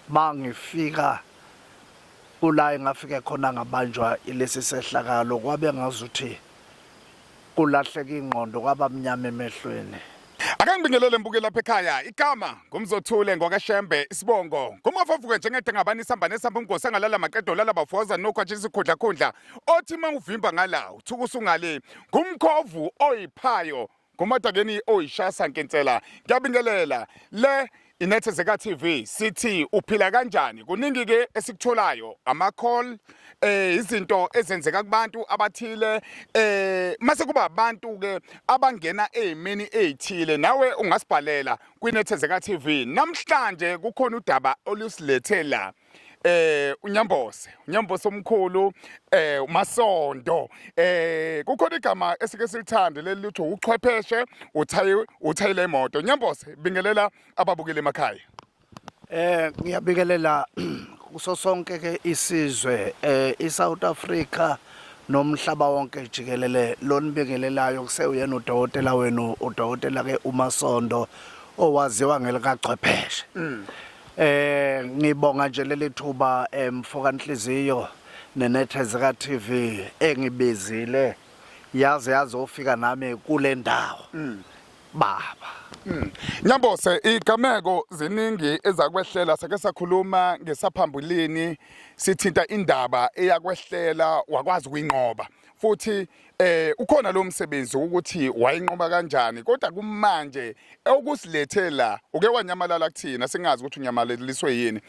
mangifika kula engafike khona ngabanjwa ilesi sehlakalo kwabe ngazuthi kulahleka ingqondo kwabamnyama emehlweni. Ake ngibingelele mbuke lapha ekhaya igama ngumzothule ngokashembe isibongo ngumafavuke njengede ngabani isamba nesamba umgosi engalala maqedo lala bafoza nokhwathi isikhundla khundla othi manguvimba ngala uthuka usungale ngumkhovu oyiphayo ngumadakeni oyishasa nkensela. Ngiyabingelela le Inethezeka TV sithi uphila kanjani kuningi ke esikutholayo ama call izinto ezenzeka kubantu abathile mase kuba abantu ke abangena ezimeni ezithile nawe ungasibhalela kwiNethezeka TV. Namhlanje kukhona udaba olusilethela unyambose omkhulu uMasondo kukhona igama esike silithande leli luthi uchwepheshe uthayile imoto. Nyambose bingelela ababukeli emakhaya. Ngiyabingelela kuso sonke ke isizwe iSouth Africa nomhlaba wonke jikelele lonibingelelayo kuseyena udokotela wenu udokotela ke uMasondo owaziwa ngelikachwepheshe. Ngibonga nje leli thuba mfoka Nhliziyo neNethezeka TV engibizile yaze ufika nami kule ndawo baba. Nyambose igameko ziningi ezakwehlela sake sakhuluma ngesaphambulini sithinta indaba eyakwehlela wakwazi ukuyinqoba futhi ukhona lo msebenzi ukuthi wayinqoba kanjani kodwa kumanje okusilethela uke wanyamalala kuthina singazi ukuthi unyamalaliswe yini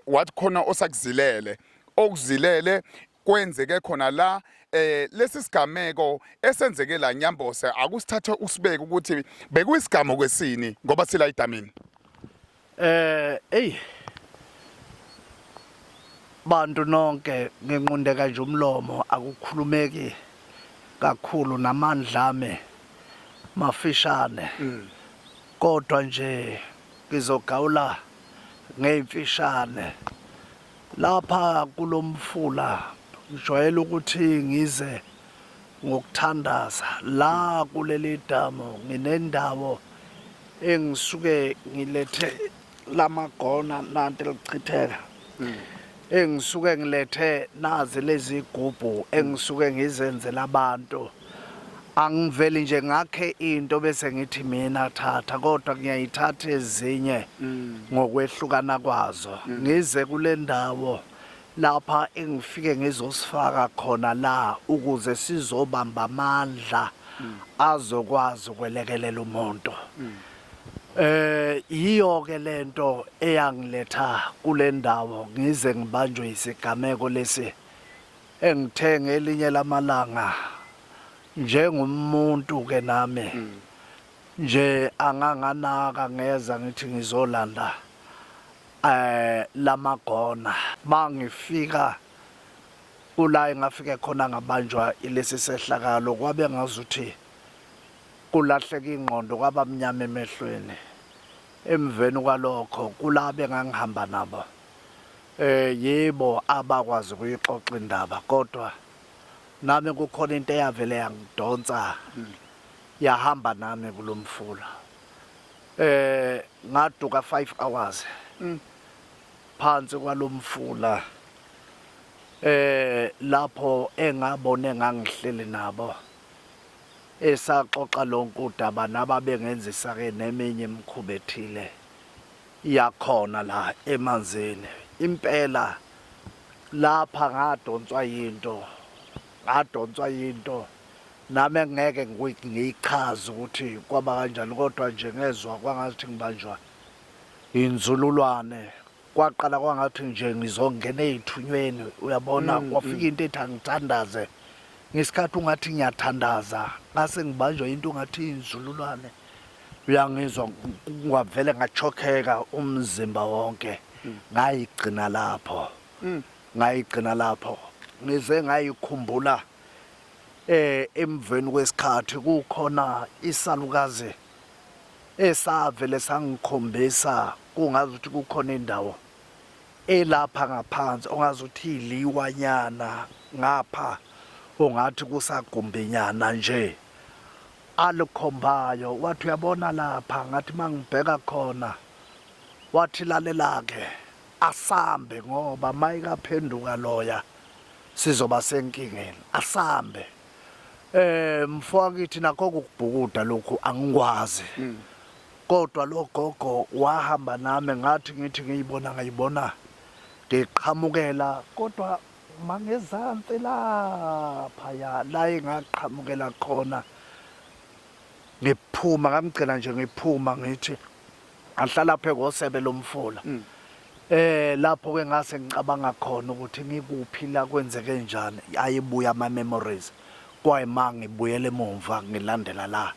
wathi khona osakuzilele okuzilele kwenzeke khona la lesi sigameko esenzeke la Nyambose akusithathe usibeke ukuthi bekuyisigamo kwesini ngoba sila idamini. Bantu nonke nginqundeka nje umlomo akukhulumeki kakhulu namandlame mafishane kodwa nje ngizogawula ngeyimfishane lapha kulomfula. Ngijwayele ukuthi ngize ngokuthandaza la kuleli damu nginendawo engisuke ngilethe lamagona nanti lichitheka engisuke ngilethe nazi lezi gubhu engisuke ngizenzela abantu. Angiveli nje ngakhe into bese ngithi mina thatha kodwa ngiyayithatha ezinye ngokwehlukana kwazo ngize kule ndawo lapha engifike ngizosifaka khona la ukuze sizobamba amandla azokwazi ukwelekelela umuntu. Iyo ke lento eyangiletha kule ndawo ngize ngibanjwe isigameko lesi engithe ngelinye lamalanga njengomuntu ke nami nje anganganaka ngeza ngithi ngizolanda lamagona mangifika kula engafike khona ngabanjwa ilesi sehlakalo kwabe ngazuthi kulahleka ingqondo kwabamnyama emehlweni. Emveni kwalokho kulabe ngangihamba nabo yebo abakwazi ukuyixoxa indaba kodwa nami kukhona into eyavele yangidonsa yahamba nami kulomfula. Ngaduka 5 hours phansi kwalomfula lapho engabone ngangihleli nabo esaxoxa lonke udaba nababengenzisa ke neminye imikhuba ethile yakhona la emanzini. Impela lapha ngadonswa yinto nami ngeke ngiyichaza ukuthi kwaba kanjani kodwa nje ngezwe kwangathi ngibanjwa inzululwane. Kwaqala kwangathi nje ngizongena ezithunyweni uyabona kwafika into ethi angithandaze ngesikhathi ungathi ngiyathandaza ngase ngibanjwa into ngathi inzululwane. Uyangizwa ngwavele ngachokheka umzimba wonke ngayigcina lapho ngize ngayikhumbula emveni kwesikhathi kukhona isalukazi esavele sangikhombisa kungazi ukuthi kukhona indawo elapha ngaphansi ongazi ukuthi iliwanyana ngapha ongathi kusagumbinyana nje alikhombayo. Wathi uyabona lapha ngathi mangibheka khona wathi lalelake asambe ngoba mayikaphenduka loya sizoba senkingeni. Asambe. Mfowethu nakho ukubhukuda lokhu angikwazi. Kodwa lo gogo wahamba nami ngathi ngithi ngiyibona ngiqhamukela kodwa mangezansi lapha la engaqhamukela khona ngiphuma ngamgcina nje ngiphuma ngithi ahlala phe ngosebe lomfula. Lapho ke ngase ngicabanga khona ukuthi ngikuphi la kwenzeke njani ayibuya ama memories kwayima ngibuyele emuva ngilandela la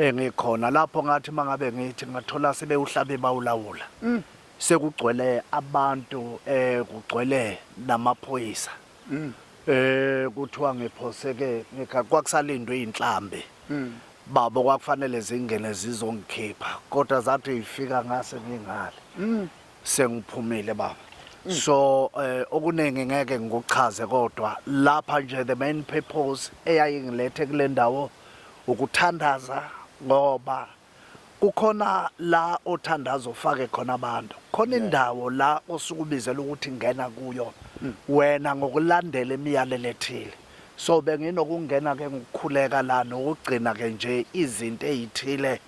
ngikhona lapho ngathi mangabe ngithi ngathola sebewuhlabe bawulawula sekugcwele abantu kugcwele namaphoyisa kuthiwa ngiphoseke kwakusalindwe inhlambi babo kwakufanele zingene zizongikhipha kodwa zathi ifika ngase ngingale sengiphumile baba. So okuningi ngeke ngikuchaze kodwa lapha nje the main purpose eyayingilethe kule ndawo ukuthandaza ngoba kukhona la othandaza ufake khona abantu khona indawo la osukubizela ukuthi ngena kuyo wena ngokulandela imiyalelo ethile. So benginokungena ke ngokukhuleka la nokugcina ke nje izinto ezithile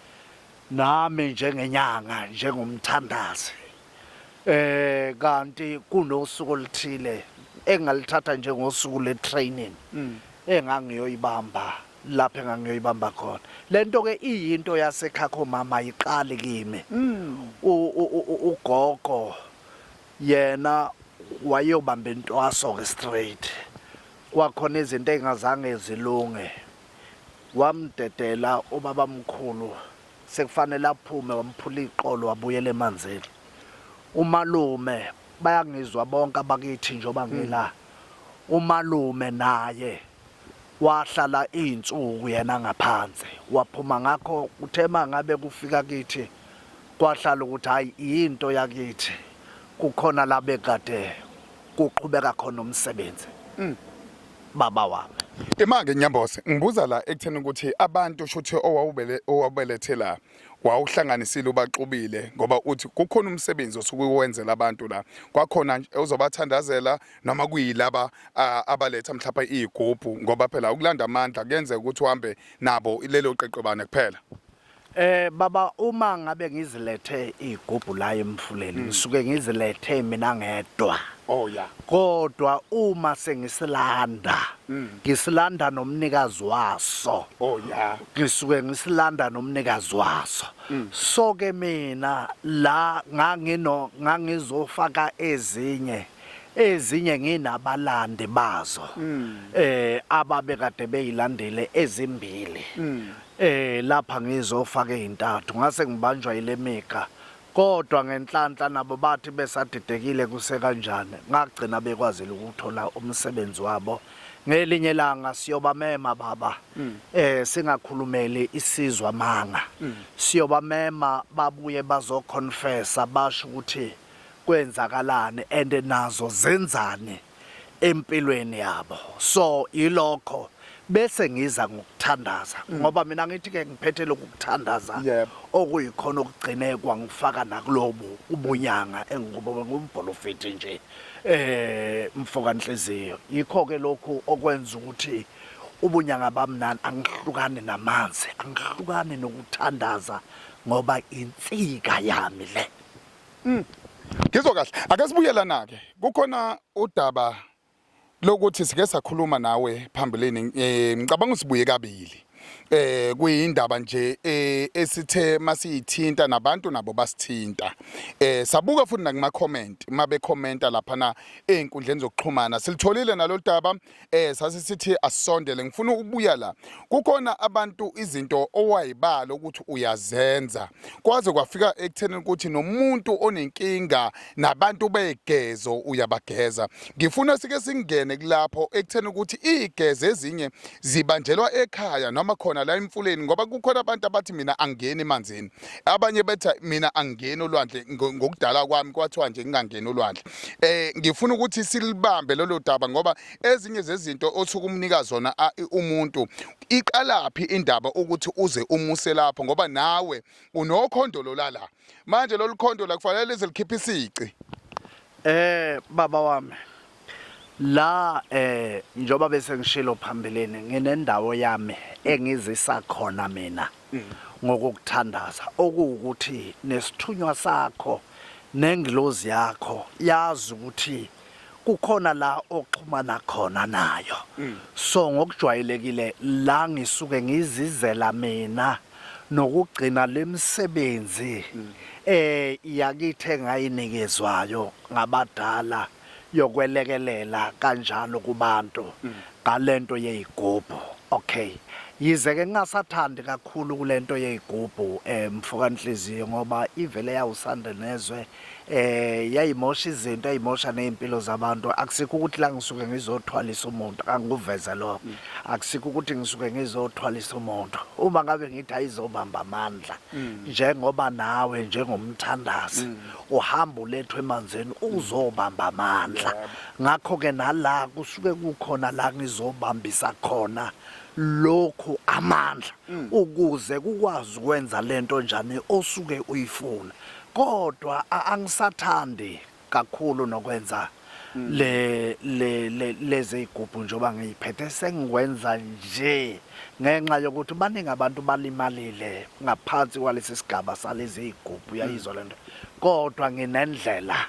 nami njengenyanga njengomthandazi kanti kunosuku oluthile engalithatha njengosuku le training engangiyoyibamba lapha engangiyoyibamba khona. Lento ke iyinto yasekhakho mama iqali kimi. Ugogo yena wayobamba intwaso ke straight kwakhona izinto engazange zilunge wamdedela ubaba mkhulu sekufanele aphume wamphula iqolo wabuyela emanzini. Umalume bayangizwa bonke abakithi njoba ngila umalume naye wahlala izinsuku yena ngaphansi waphuma ngakho uthema ngabe kufika kithi kwahlala ukuthi hayi into yakithi kukhona la bekade kuqhubeka khona umsebenzi baba wami. Imake Nyambose ngibuza la ekutheni ukuthi abantu shothi owawubelethe la wawuhlanganisile ubaxubile ngoba uthi kukhona umsebenzi osukuwenzela abantu la kwakhona uzobathandazela noma kuyilaba abaletha mhlawumbe izigubhu ngoba phela ukulanda amandla kuyenzeka ukuthi uhambe nabo lelo qeqebane kuphela. Baba uma ngabe ngizilethe izigubhu la emfuleni ngisuke ngizilethe mina ngedwa. Oh yeah. Kodwa uma sengisilanda ngisilanda nomnikazi waso. Oh yeah. Ngisuke ngisilanda nomnikazi waso. So ke mina la ngangizofaka ezinye nginabalandi bazo ababekade beyilandele ezimbili lapha ngizofaka ezintathu ngase ngibanjwa ile mika kodwa ngenhlanhla nabo bathi besadidekile kuse kanjani ngagcina bekwazile ukuthola umsebenzi wabo. Ngelinye langa siyobamema baba singakhulumeli isizwe amanga siyobamema babuye bazoconfessa basho ukuthi kwenzakalani and nazo zenzani empilweni yabo. So ilokho bese ngiza ngokuthandaza ngoba mina ngithi ke ngiphethe lokuthandaza okuyikhona okugcine kwangifaka nakulobo ubunyanga engikubo ngumbholofethi nje mfoka Nhliziyo. Yikho ke lokhu okwenza ukuthi ubunyanga bamnani angihlukane namanzi angihlukane nokuthandaza ngoba insika yami le. Ngizwa kahle ake sibuyelana ke kukhona udaba lokuthi sike sakhuluma nawe phambilini ngicabanga usibuye kabili kuyindaba nje esithe masiyithinta nabantu nabo basithinta sabuka futhi nakuma comment mabe commenta lapha na einkundleni zokuxhumana silitholile nalo daba sasisithi asondele ngifuna ukubuya la kukhona abantu izinto owayibala ukuthi uyazenza kwaze kwafika ekutheni ukuthi nomuntu onenkinga nabantu begezo uyabageza. Ngifuna sike singene kulapho ekutheni ukuthi igeze ezinye zibanjelwa ekhaya noma khona la emfuleni ngoba kukhona abantu abathi mina angeni emanzini abanye bethu mina angeni olwandle ngokudala kwami kwathiwa nje ngingangeni olwandle. Ngifuna ukuthi silibambe lolo daba ngoba ezinye zezinto othuka umnika zona umuntu iqalaphi indaba ukuthi uze umuse lapho ngoba nawe unokhondolo la manje lolu khondolo kufanele lize likhiphe isici. Baba wami la njoba bese ngishilo phambilini nginendawo yami engizisa khona mina ngokukuthandaza okuwukuthi nesithunywa sakho nengilozi yakho yazi ukuthi kukhona la oxhumana khona nayo so ngokujwayelekile la ngisuke ngizizela mina nokugcina lemsebenzi yakithe ngayinikezwayo ngabadala yokwelekelela kanjalo kubantu ngalento yezigubhu. Okay, yize ke ngingasathandi kakhulu kulento yezigubhu mfoka Nhliziyo ngoba ivele yawusanda nezwe yayimosha izinto ayimosha nezimpilo zabantu. Akusikho ukuthi la ngisuke ngizothwalisa umuntu, angikuveze lokho. Akusikho ukuthi ngisuke ngizothwalisa umuntu. Uma ngabe ngithi ayizobamba amandla njengoba nawe njengomthandazi uhamba ulethwe emanzini uzobamba amandla. Ngakho ke nala kusuke kukhona la ngizobambisa khona lokhu amandla ukuze kukwazi ukwenza lento njani osuke uyifuna. Kodwa angisathandi kakhulu nokwenza lezi igubhu njoba ngiyiphethe sengikwenza nje ngenxa yokuthi baningi abantu balimalile ngaphansi kwalesi sigaba salezi igubhu yayizwa lento. Kodwa nginendlela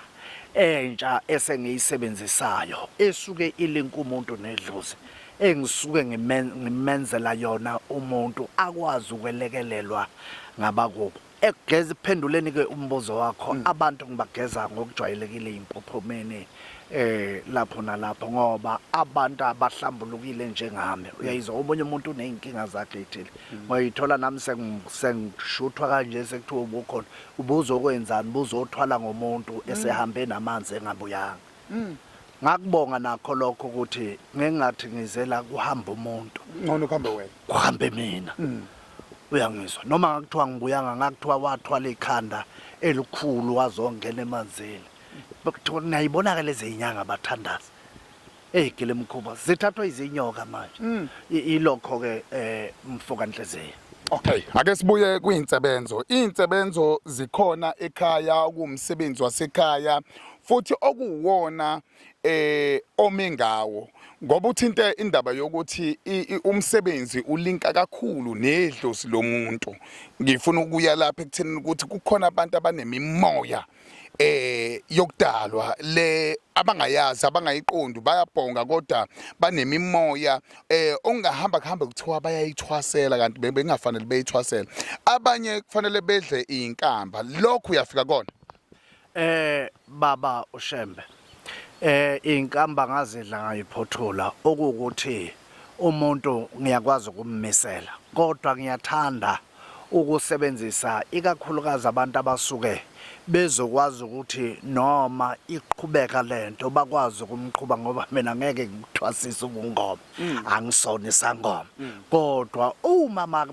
entsha esengiyisebenzisayo esuke ilinka umuntu nedlozi engisuke ngimenzela yona umuntu akwazi ukwelekelelwa ngabakubo. Egeza iphenduleni ke umbuzo wakho abantu ngibageza ngokujwayelekile impophomeni lapho nalapho ngoba abantu abahlambulukile njengami uyayizwa omunye umuntu uneyinkinga zakhe ethile ngoyithola nami sengishuthwa kanje sekuthiwa ubukhona ubuzokwenzani buzothwala ngomuntu esehambe namanzi engabuyanga. Ngakubonga nakho lokho ukuthi ngingathi ngizela kuhamba umuntu ngcono kuhambe wena kuhambe mina uyangizwa noma ngakuthiwa ngibuyanga ngakuthiwa wathwala ikhanda elikhulu wazongena emanzini bakuthiwa nayibona ke lezi inyanga abathandazi egile mkhuba zithathwa izinyoka manje ilokho ke mfoka Nhliziyo. Okay, ake sibuye kuyinsebenzo. Insebenzo zikhona ekhaya kumsebenzi wasekhaya futhi okuwona omengawo ngoba uthinte indaba yokuthi umsebenzi ulinka kakhulu nedlozi lomuntu. Ngifuna ukuya lapha ekutheni ukuthi kukhona abantu abanemimoya yokudalwa le abangayazi abangayiqondi bayabhonga kodwa banemimoya ongahamba kuthiwa bayayithwasela kanti bengafanele beyithwasela abanye kufanele bedle inkamba. Lokho uyafika kona baba uShembe inkamba ngazidla ngayiphothula okuwukuthi umuntu ngiyakwazi ukummisela kodwa ngiyathanda ukusebenzisa ikakhulukazi abantu abasuke bezokwazi ukuthi noma iqhubeka lento bakwazi ukumqhuba ngoba mina ngeke ngikuthwasise ubungoma angisona isangoma kodwa uma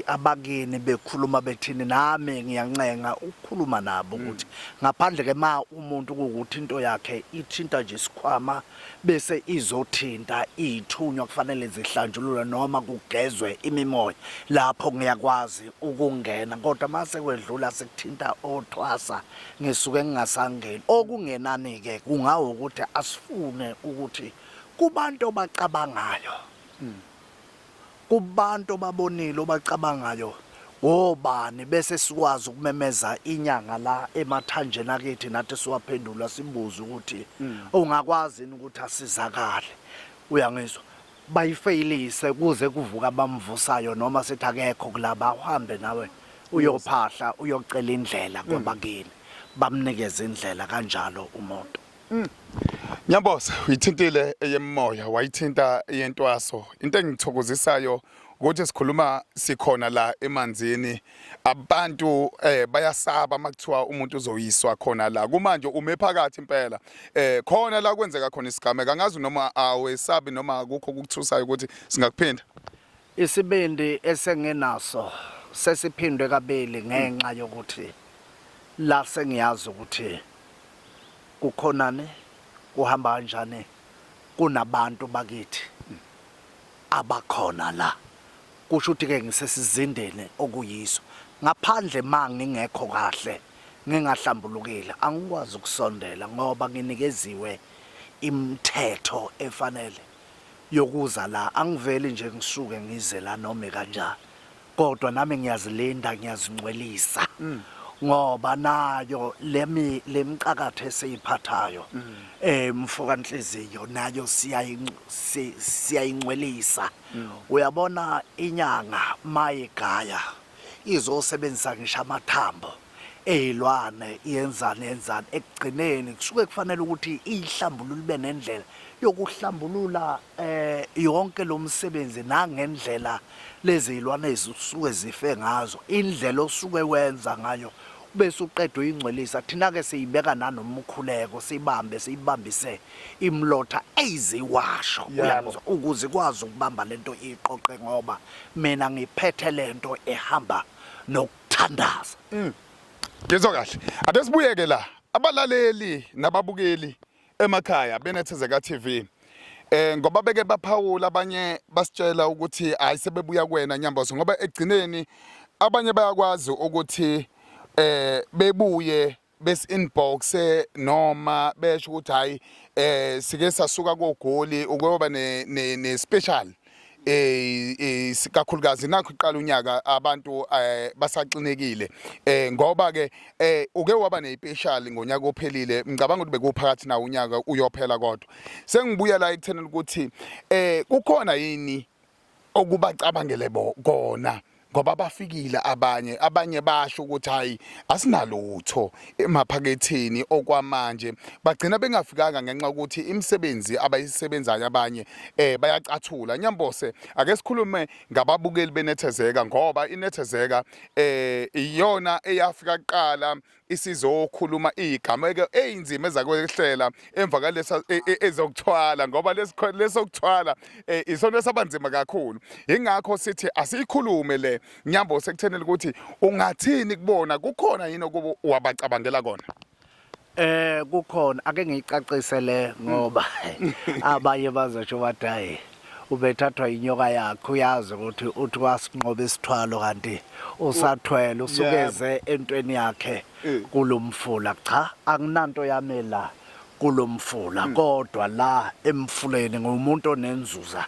abakini bekhuluma bethini nami ngiyancenga ukukhuluma nabo ukuthi ngaphandle ke umuntu ukuthi into yakhe ithinta nje isikhwama bese izothinta ithunywa kufanele zihlanjululwe noma kugezwe imimoya lapho ngiyakwazi ukungena kodwa mase kwedlula sekuthinta othwasa ngisuke ngingasangeni okungenani ke kungawo ukuthi asifune ukuthi kubantu abacabangayo kubantu babonile obacabangayo obani bese sikwazi ukumemeza inyanga la emathanjeni akithi nathi siwaphendula sibuza ukuthi ungakwazi ukuthi asizakale uyangizwa bayifeyilise kuze kuvuka bamvusayo noma sithi akekho kulaba uhambe nawe uyophahla uyocela indlela kwabakini bamnikeza indlela kanjalo umuntu. Nyamboza uyithintile eyemoya wayithinta yentwaso into engithokozisayo ukuthi sikhuluma sikhona la emanzini abantu bayasaba makuthiwa umuntu uzoyiswa khona la kumanje ume phakathi impela khona la kwenzeka khona isigame kangazi noma awesabi noma akukho ukuthusayo ukuthi singakuphinda isibindi esengenaso sesiphindwe kabili ngenxa yokuthi la sengiyazi ukuthi kukhonani kuhamba kanjani kunabantu bakithi abakhona la kusho ukuthi ke ngisesizindeni okuyiso ngaphandle mangingekho kahle ngingahlambulukile angikwazi ukusondela ngoba nginikeziwe imithetho efanele yokuza la. Angiveli nje ngisuke ngize la noma kanjani, kodwa nami ngiyazilinda, ngiyazingcwelisa ngoba nayo lemcakathe esiyiphathayo mfoka Nhliziyo nayo siyayingcwelisa. Uyabona inyanga mayigaya izosebenzisa ngisho amathambo eyilwane yenzani ekugcineni kusuke kufanele ukuthi ihlambulule ibe nendlela yokuhlambulula yonke lo msebenzi nangendlela lezi zilwane ezisuke zife ngazo, indlela osuke wenza ngayo bese uqeda uyingcwelisa. Thina ke siyibeka nanomkhuleko, siyibambise imlotha eyiziwasho uyabona, ukuze ikwazi ukubamba lento iqoqe ngoba mina ngiphethe lento ehamba nokuthandaza. Ngizwa kahle. Ade sibuyeke la. Abalaleli nababukeli emakhaya beNethezeka TV. Ngoba beke baphawula abanye basitshela ukuthi hayi sebebuya kuwena Nyambozo ngoba egcineni abanye bayakwazi ukuthi bebuye bes inbox noma besho ukuthi hayi sike sasuka koGoli ukuyoba ne special sikakhulukazi nakho iqala unyaka abantu basaqinekile ngoba ke uke waba nespecial ngonyaka ophelile. Ngicabanga ukuthi bekuphakathi na unyaka uyophela, kodwa sengibuya la ekuthenini ukuthi kukhona yini okubacabangele kona ngoba bafikile abanye basho ukuthi hayi asinalutho emaphaketheni okwamanje, bagcina bengafikanga ngenxa ukuthi imisebenzi abayisebenzayo abanye bayacathula. Nyambose, ake sikhulume ngababukeli beNethezeka ngoba iNethezeka iyona eyafika kuqala isizokhuluma igama eyinzima ezakwehlela emva kalesa ezokuthwala ngoba lesokuthwala isona sabanzima kakhulu. Ingakho sithi asiyikhulume le Nyambozo ekuthenela ukuthi ungathini kubona, kukhona yini okuba wabacabangela kona? Kukhona, ake ngicacise le ngoba abanye bazosho bathi hayi ubethathwa inyoka yakho, uyazi ukuthi uthi wasinqoba isithwalo kanti usathwele usukeze entweni yakhe kulomfula. Cha, akunanto yami la kulomfula, kodwa la emfuleni ngumuntu onenzuza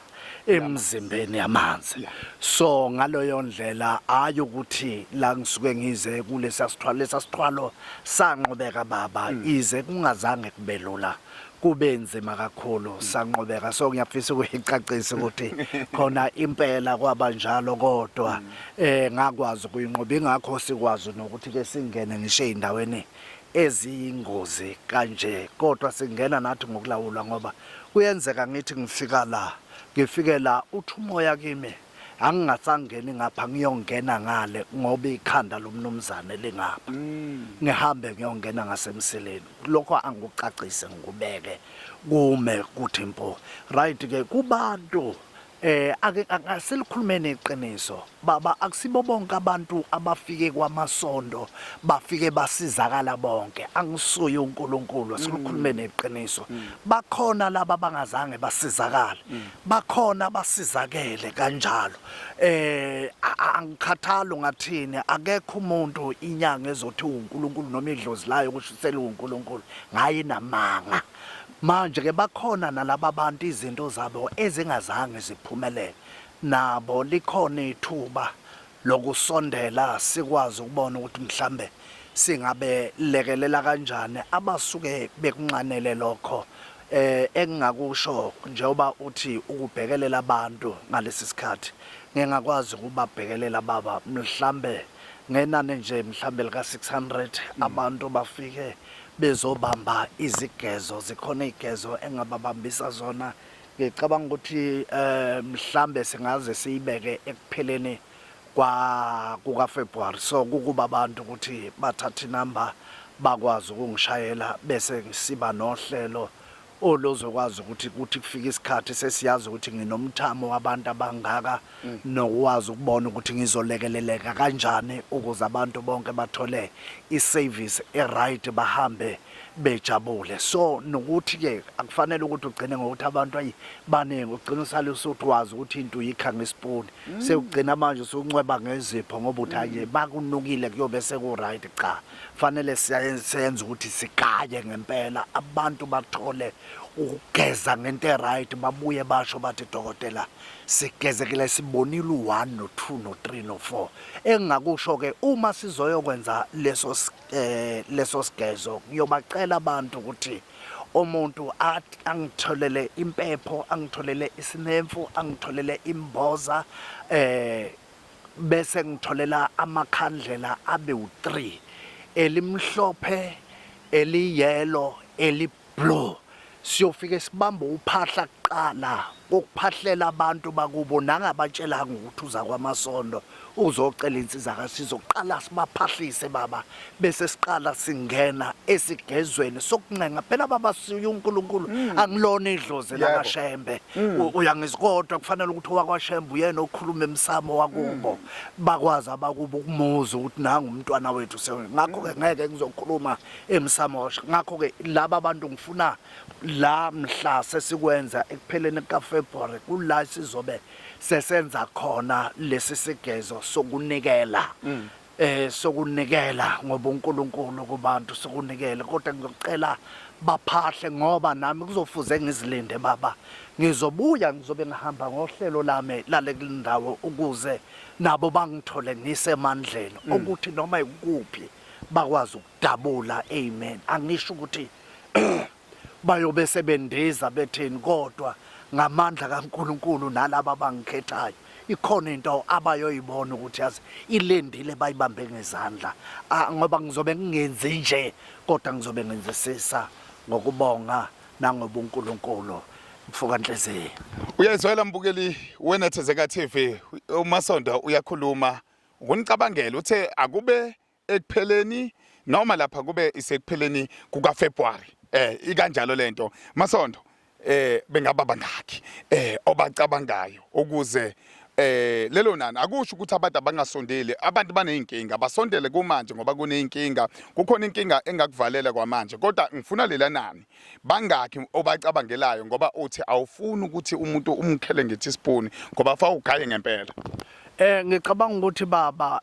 emzimbeni yamanzi. So ngaloyo ndlela ayo ukuthi la ngisuke ngize kulesa sithwalo sanqobeka baba ize kungazange kubelula, kube nzima kakhulu sanqobeka. So ngiyafisa ukuyicacisa ukuthi khona impela kwaba njalo, kodwa ngakwazi ukuyinqoba. Ingakho sikwazi nokuthi ke singene ngisho ezindaweni eziyingozi kanje, kodwa singena nathi ngokulawula ngoba kuyenzeka ngithi ngifike la uthi umoya kimi angingasangeni ngapha ngiyongena ngale ngoba ikhanda lomnumzane lingapha, ngihambe ngiyongena ngasemsileni. Lokho angikucacise ngikubeke kume kuthi mpo right ke kubantu asilikhulumeni iqiniso baba, akusibo bonke abantu abafike kwamasondo bafike basizakala bonke. Angisuye uNkulunkulu, asilikhulumeni iqiniso. Bakhona laba bangazange basizakala, bakhona basizakele kanjalo. Angikhathali ngathini, akekho umuntu inyanga ezothi uNkulunkulu noma idlozi layo kushisela uNkulunkulu ngaye namanga. Manje ke bakhona nalaba bantu izinto zabo ezingazange ziphumelele, nabo likhona ithuba lokusondela sikwazi ukubona ukuthi mhlambe singabe lekelela kanjani abasuke bekunqanele lokho. Engingakusho njengoba uthi ukubhekelela abantu ngalesi sikhathi, ngingakwazi ukubabhekelela baba mhlambe ngenani nje mhlambe lika 600 abantu bafike bezobamba izigezo. Zikhona igezo engababambisa zona, ngicabanga ukuthi mhlambe singaze siyibeke ekupheleni kuka February. So kukuba abantu ukuthi bathathe inamba bakwazi ukungishayela bese ngisiba nohlelo olozokwazi ukuthi kufika isikhathi sesiyazi ukuthi nginomthamo wabantu abangaka, nokwazi ukubona ukuthi ngizolekeleleka kanjani ukuze abantu bonke bathole iservice eright, bahambe bejabule. So nokuthi ke akufanele ukuthi ugcine ngokuthi abantu baningi ugcina usale usutwazi ukuthi into uyikha ngespoon sewugcina manje usuncweba ngezipho ngoba uthi ake bakunukile kuyobe seku right cha fanele siyenze ukuthi sigaye ngempela abantu bathole ukugeza ngento right babuye basho bathi dokotela sigezekile sibonile u1 no2 no3 no4 engakusho ke uma sizoyokwenza leso sigezo ngiyobacela abantu ukuthi umuntu angitholele impepho angitholele isinemfu angitholele imboza bese ngitholela amakhandlela abe u3 elimhlophe eliyellow eliblue siyofike sibambe uphahla kuqala ukuphahlela abantu bakubo nangabatshelanga ukuthi uza kwamasondo uzocela insiza kasizoqala sibaphahlise baba bese siqala singena esigezweni sokuncenga phela baba siyo uNkulunkulu angilona idlozi lakashembe uyangisikodwa kufanele ukuthi wakwashembe uyena okhuluma emsamo wakubo bakwazi abakubo ukumuza ukuthi nanga umntwana wethu ngakho ke ngeke ngizokhuluma emsamo ngakho ke laba abantu ngifuna la mhla sesikwenza ekupheleni kaFebruary kula sizobe sesenza khona lesi sigezo sokunikela sokunikela ngoba uNkulunkulu kubantu sokunikela kodwa ngicela baphahle ngoba nami kuzofuze ngizilinde baba ngizobuya ngizobe ngihamba ngohlelo lami lale kulindawo ukuze nabo bangithole ngisemandleni ukuthi noma ikuphi bakwazi ukudabula amen angisho ukuthi bayobe sebendiza betheni kodwa ngamandla kaNkulunkulu nalabo abangikhethayo ikhona into abayoyibona ukuthi yazi ilendile bayibambe ngezandla ngoba ngizobe ngingenzi nje kodwa ngizobe ngenzisisa ngokubonga nangobuNkulunkulu mfuka Nhliziyo. Uyayizwela mbukeli weNethezeka TV uMasondo uyakhuluma ukunicabangela uthe akube ekupheleni noma lapha kube isekupheleni kukaFebruary ikanjalo lento Masondo bengaba bangaki obacabangayo ukuze lelo nani akusho ukuthi abantu abangasondeli abantu baneyinkinga abasondele kumanje ngoba kuneyinkinga kukhona inkinga engakuvalela kwamanje kodwa ngifuna lela nani bangaki obacabangelayo ngoba uthi awufuni ukuthi umuntu umkhele ngethi spoon ngoba fa ugaye ngempela ngicabanga ukuthi baba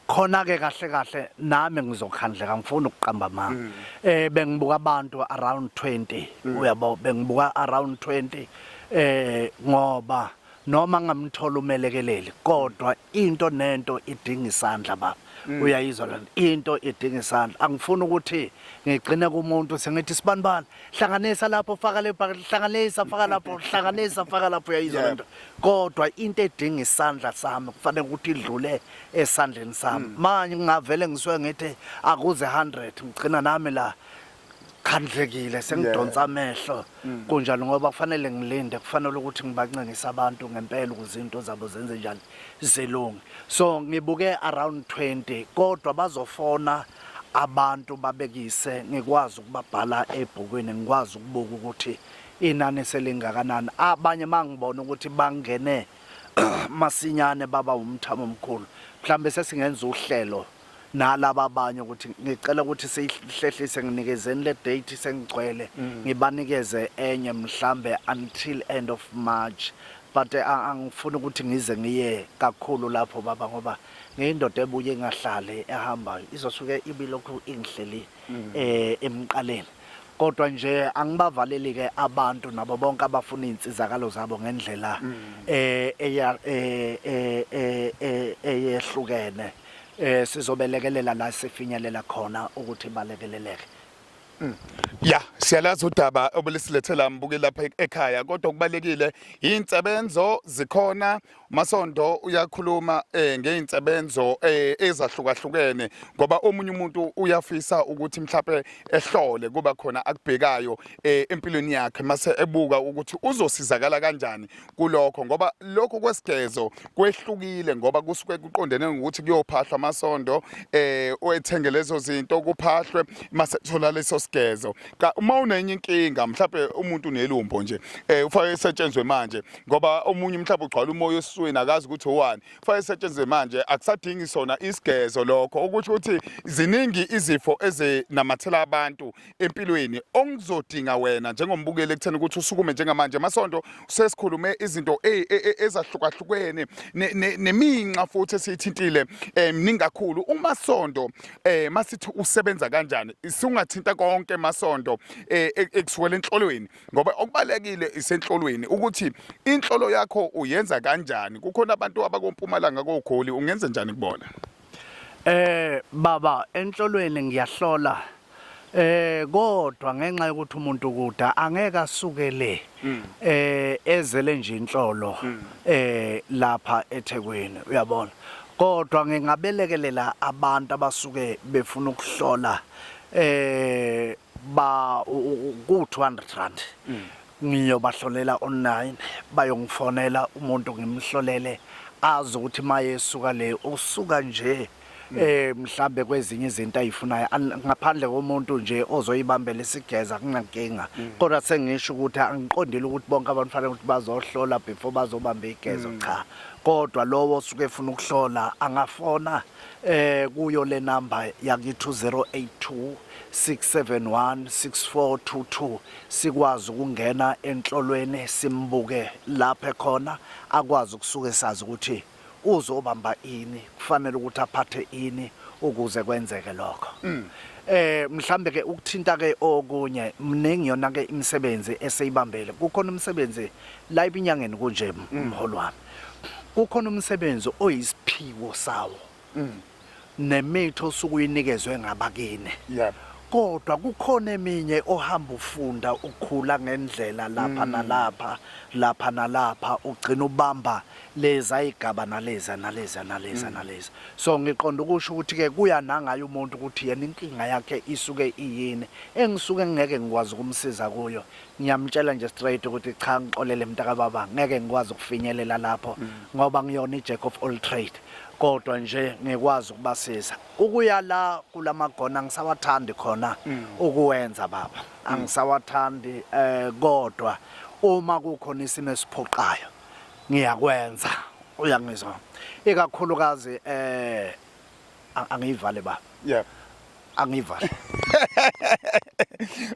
khona ke kahle nami ngizokhandleka ngifuna ukuqamba mama bengibuka abantu around 20 uyabo bengibuka around 20 ngoba noma ngamthola umelekeleli kodwa into nento idinga isandla baba uyayizwa lento into idinga isandla angifuni ukuthi ngigcine kumuntu sengithi sibanibani hlanganisa lapho faka lebhakela hlanganisa faka lapho hlanganisa faka lapho uyayizwa lento kodwa into edinga isandla sami kufanele ukuthi idlule esandleni sami manje ngingavele ngisuke ngithi akuze 100 ngigcina nami la khandlekile sengidonsa amehlo kunjalo ngoba kufanele ngilinde kufanele ukuthi ngibancengise abantu ngempela ukuze izinto zabo zenze njani zilunge so ngibuke around 20 kodwa bazofona abantu babekise ngikwazi ukubabhala ebhukweni ngikwazi ukubuka ukuthi inani selingakanani abanye mangibona ukuthi bangene masinyane baba umthamo omkhulu mhlambe sesingenza uhlelo nalaba abanye ukuthi ngicela ukuthi sihlehlise nginikezeni le date sengigcwele ngibanikeze enye mhlambe until end of March but angifuni ukuthi ngize ngiye kakhulu lapho baba ngoba ngiyindoda ebuye ngahlale ehambayo izosuke ibilokhu ingihleli emqaleni kodwa nje angibavaleli ke abantu nabo bonke abafuna insizakalo zabo ngendlela eyehlukene sizobelekelela la sifinyelela khona ukuthi balekeleleke ya siyalazi udaba obulisilethela mbukeli lapha ekhaya kodwa kubalekile insebenzo zikhona Masondo uyakhuluma ngeinsebenzo ezahlukahlukene ngoba omunye umuntu uyafisa ukuthi mhlawumbe ehlole kuba khona akubhekayo empilweni yakhe mase ebuka ukuthi uzosizakala kanjani kulokho ngoba lokho kwesigezo kwehlukile ngoba kusuke kuqondene ukuthi kuyophahlwa Masondo oyethenge lezo zinto kuphahlwe mase thola leso sigezo uma uma unenye inkinga mhlawumbe umuntu unelumbo nje ufake isetshenzwe manje ngoba omunye mhlawumbe ugcwala umoya esiswini akazi ukuthi owani ufake isetshenzwe manje akusadingi sona isigezo lokho ukuthi uthi ziningi izifo ezinamathela abantu empilweni ongizodinga wena njengombukeli ekutheni ukuthi usukume njengamanje Masondo sesikhulume izinto ezahlukahlukene neminxa futhi esithintile mningakhulu uMasondo masithi usebenza kanjani isungathinta konke Masondo ekusuka enhlolweni ngoba okubalekile isenhlolweni ukuthi inhlolo yakho uyenza kanjani kukhona abantu abakompumalanga koGoli ungenza njani kubona baba enhlolweni ngiyahlola kodwa ngenxa yokuthi umuntu kuda angeke asukele ezele nje inhlolo lapha eThekwini uyabona kodwa ngingabelekelela abantu abasuke befuna ukuhlola ba ku200 ngiyobahlolela online bayongifonela umuntu ngimhlolele azi ukuthi maye esuka le usuka nje mhlambe kwezinye izinto ayifunayo ngaphandle komuntu nje ozoyibambela isigeza kunankinga kodwa sengisho ukuthi angiqondile ukuthi bonke abantu fanele ukuthi bazohlola before bazobamba igezo cha kodwa lowo osuke efuna ukuhlola angafona kuyo le number yakithi 082 671 6422 sikwazi ukungena enhlolweni simbuke lapha khona akwazi ukusuka esazi ukuthi uzobamba ini kufanele ukuthi aphathe ini ukuze kwenzeke lokho mhlambe ke ukuthinta ke okunye mningi yona ke imisebenzi eseyibambele kukhona umsebenzi la ibinyangeni kunje umholo wami kukhona umsebenzi oyisiphiwo sawo nemitho sukuyinikezwe ngabakini yebo kodwa kukhona eminye ohamba ufunda ukukhula ngendlela lapha nalapha ugcina ubamba leza igaba naleza so ngiqonda ukusho ukuthi ke kuya nangayo umuntu ukuthi yena inkinga yakhe isuke iyini engisuke ngeke ngikwazi ukumsiza kuyo ngiyamtshela nje straight ukuthi cha ngixolele mntaka baba ngeke ngikwazi ukufinyelela lapho ngoba ngiyona ijack of all trade kodwa nje ngikwazi ukubasiza ukuya la kulamagona ngisawathandi khona ukuwenza baba angisawathandi kodwa uma kukhona isimo esiphoqayo ngiyakwenza uyangizwa ikakhulukazi angivale baba yebo angivale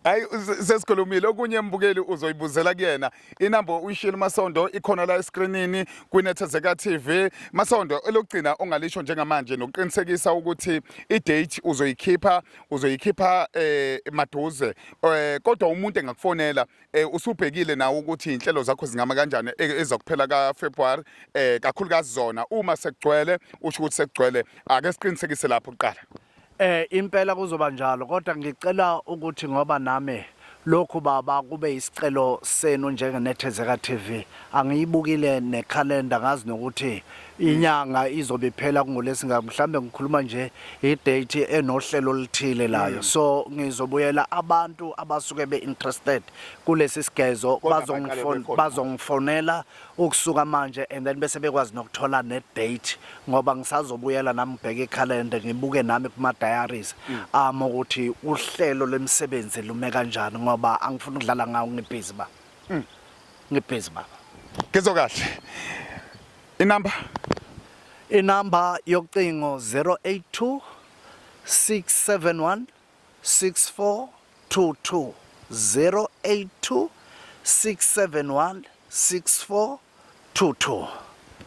hayi sesikhulumile okunye mbukeli uzoyibuzela kuyena inamba uyishilo Masondo ikhona la escreenini kuNethezeka TV Masondo elokugcina ongalisho njengamanje nokuqinisekisa ukuthi idate uzoyikhipha maduze kodwa umuntu engakufonela usubhekile nawe ukuthi inhlelo zakho zingama kanjani ezokuphela kaFebruary kakhulukazi zona uma sekugcwele usho ukuthi sekugcwele ake siqinisekise lapho uqala impela kuzoba njalo kodwa ngicela ukuthi ngoba nami lokhu baba kube isicelo senu njengeNethezeka TV angiyibukile nekhalenda ngazi nokuthi inyanga izobe iphela kungoLwesingaka mhlambe ngikhuluma nje idate enohlelo lithile layo so ngizobuyela abantu abasuke beinterested kulesi sigezo bazongifonela ukusuka manje and then bese bekwazi nokuthola nedate ngoba ngisazobuyela nami ngibheke ikhalenda ngibuke nami kuma diaries ukuthi uhlelo lemisebenzi lume kanjani ngoba angifuni ukudlala ngawo ngibhizi ba ngibhizi baba Kezokahle inamba yocingo 082 671 6422 082 671 6422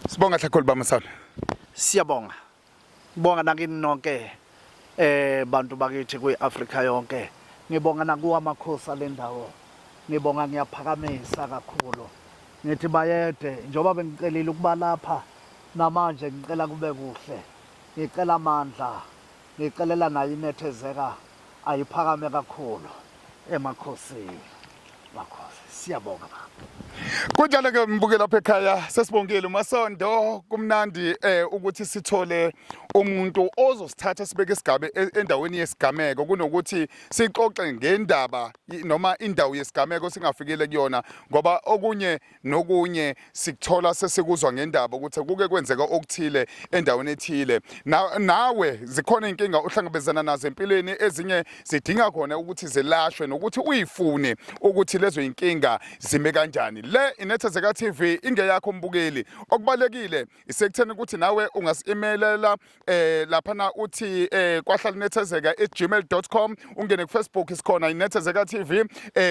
Sibonga hlakhulu baMasondo Siyabonga Bonga nakini nonke bantu bakithi kweAfrika yonke ngibonga nakuwamakhosi alendawo ngibonga ngiyaphakamisa kakhulu ngithi bayede njoba bengicelile ukuba lapha namanje ngicela kube kuhle ngicela amandla ngicelela nayo iNethezeka ayiphakame kakhulu emakhosini makhosi siyabonga baba Kunjalo ke mbukeli lapha ekhaya sesibongile uMasondo kumnandi ukuthi sithole umuntu ozosithatha sibeke isigabe endaweni yesigameko kunokuthi sixoxe ngendaba noma indawo yesigameko singafikile kuyona ngoba okunye nokunye sikuthola sesikuzwa ngendaba ukuthi kuke kwenzeka okuthile endaweni ethile nawe zikhona inkinga uhlangabezana nazo empilweni ezinye zidinga khona ukuthi zelashwe nokuthi uyifune ukuthi lezo inkinga zime kanjani. Le iNethezeka TV ingeyakho mbukeli okubalekile isekutheni ukuthi nawe ungasi-emailela lapha uthi kwahlalinethezeka@gmail.com ungene kuFacebook isikhona iNethezeka TV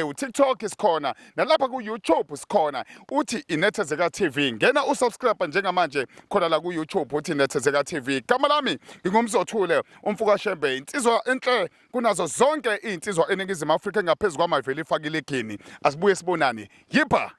uTikTok isikhona nalapha kuYouTube isikhona uthi iNethezeka TV ngena usubscribe njengamanje khona la kuYouTube uthi iNethezeka TV. Igama lami ngingumzothule umfuka Shembe insizwa enhle kunazo zonke insizwa eningizimu Afrika engaphezulu kwamaveli ifakile igini asibuye sibonani yipha